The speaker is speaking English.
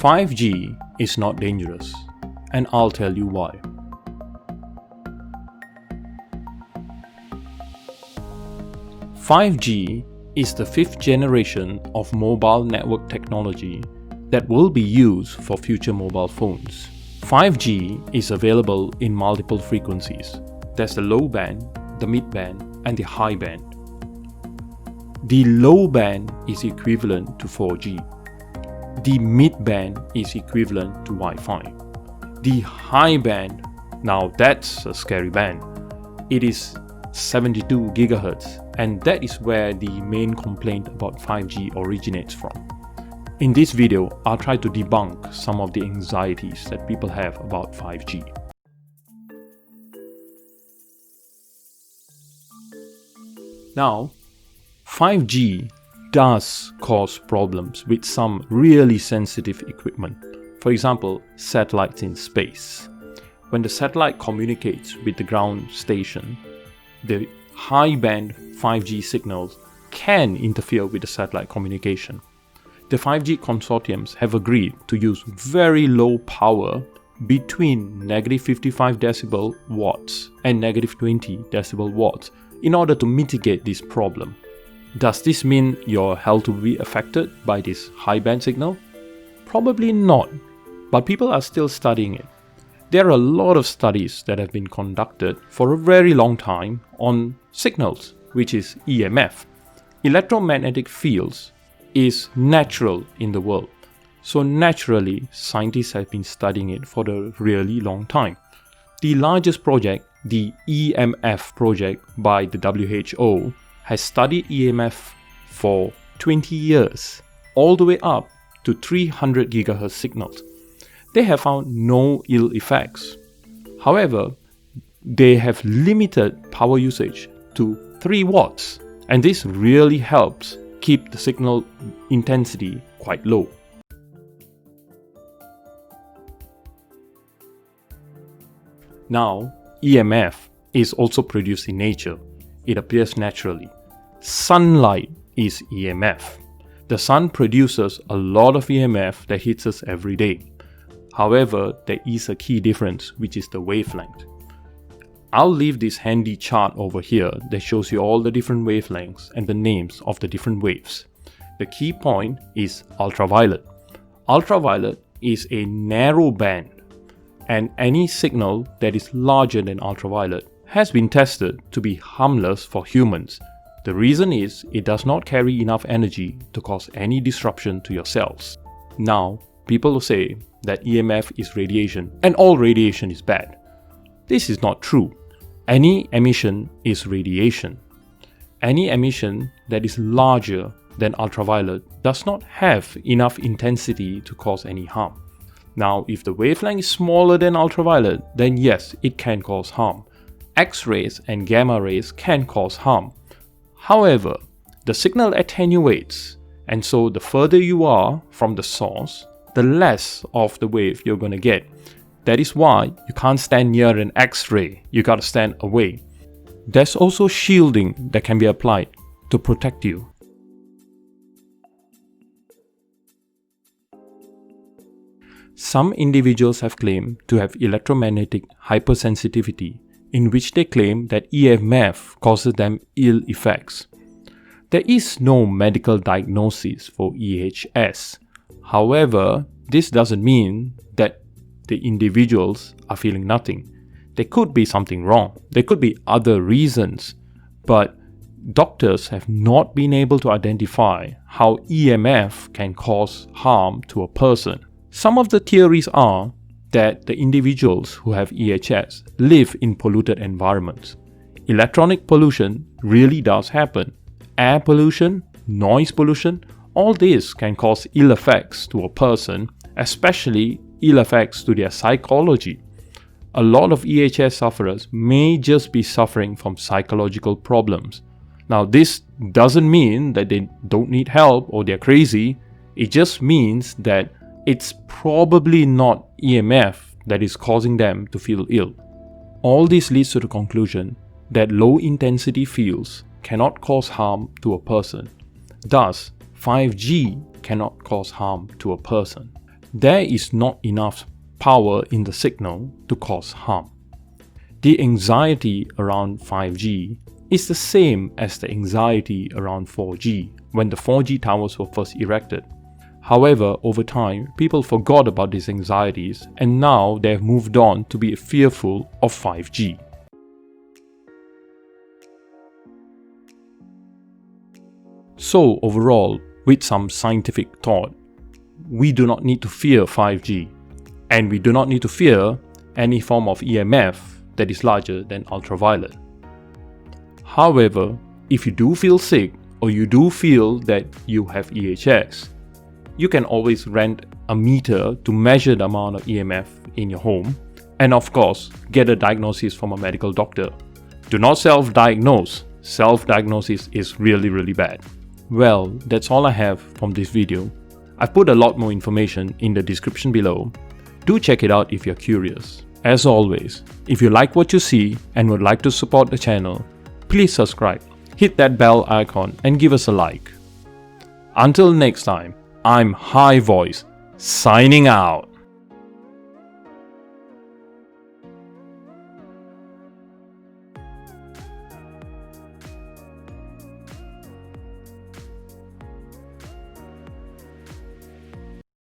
5G is not dangerous, and I'll tell you why. "5G is the fifth generation of mobile network technology that will be used for future mobile phones. 5G is available in multiple frequencies. There's the low band, the mid band, and the high band. The low band is equivalent to 4G. The mid band is equivalent to Wi-Fi. The high band, now that's a scary band. It is 72 GHz, and that is where the main complaint about 5G originates from. In this video, I'll try to debunk some of the anxieties that people have about 5G. Now, 5G does cause problems with some really sensitive equipment. For example, satellites in space. When the satellite communicates with the ground station, the high band 5G signals can interfere with the satellite communication. The 5G consortiums have agreed to use very low power between -55 decibel watts and -20 decibel watts in order to mitigate this problem. Does this mean your health will be affected by this high band signal? Probably not, but people are still studying it. There are a lot of studies that have been conducted for a very long time on signals, which is EMF. Electromagnetic fields is natural in the world. So naturally, scientists have been studying it for a really long time. The largest project, the EMF project by the WHO, has studied EMF for 20 years, all the way up to 300 GHz signals. They have found no ill effects. However, they have limited power usage to 3 watts, and this really helps keep the signal intensity quite low. Now, EMF is also produced in nature. It appears naturally. Sunlight is EMF. The sun produces a lot of EMF that hits us every day. However, there is a key difference, which is the wavelength. I'll leave this handy chart over here that shows you all the different wavelengths and the names of the different waves. The key point is ultraviolet. Ultraviolet is a narrow band, and any signal that is larger than ultraviolet has been tested to be harmless for humans. The reason is it does not carry enough energy to cause any disruption to your cells. Now, people say that EMF is radiation and all radiation is bad. This is not true. Any emission is radiation. Any emission that is larger than ultraviolet does not have enough intensity to cause any harm. Now, if the wavelength is smaller than ultraviolet, then yes, it can cause harm. X-rays and gamma rays can cause harm. However, the signal attenuates, and so the further you are from the source, the less of the wave you're going to get. That is why you can't stand near an X-ray, you gotta stand away. There's also shielding that can be applied to protect you. Some individuals have claimed to have electromagnetic hypersensitivity, in which they claim that EMF causes them ill effects. There is no medical diagnosis for EHS. However, this doesn't mean that the individuals are feeling nothing. There could be something wrong. There could be other reasons, but doctors have not been able to identify how EMF can cause harm to a person. Some of the theories are that the individuals who have EHS live in polluted environments. Electronic pollution really does happen. Air pollution, noise pollution, all this can cause ill effects to a person, especially ill effects to their psychology. A lot of EHS sufferers may just be suffering from psychological problems. Now, this doesn't mean that they don't need help or they're crazy. It just means that it's probably not EMF that is causing them to feel ill. All this leads to the conclusion that low intensity fields cannot cause harm to a person. Thus, 5G cannot cause harm to a person. there is not enough power in the signal to cause harm. The anxiety around 5G is the same as the anxiety around 4G when the 4G towers were first erected. However, over time, people forgot about these anxieties and now they have moved on to be fearful of 5G. So overall, with some scientific thought, we do not need to fear 5G, and we do not need to fear any form of EMF that is larger than ultraviolet. However, if you do feel sick or you do feel that you have EHX, you can always rent a meter to measure the amount of EMF in your home, and of course, get a diagnosis from a medical doctor. Do not self-diagnose. Self-diagnosis is really bad. Well, that's all I have from this video. I've put a lot more information in the description below. Do check it out if you're curious. As always, if you like what you see and would like to support the channel, please subscribe, hit that bell icon and give us a like. Until next time, I'm High Voice, signing out.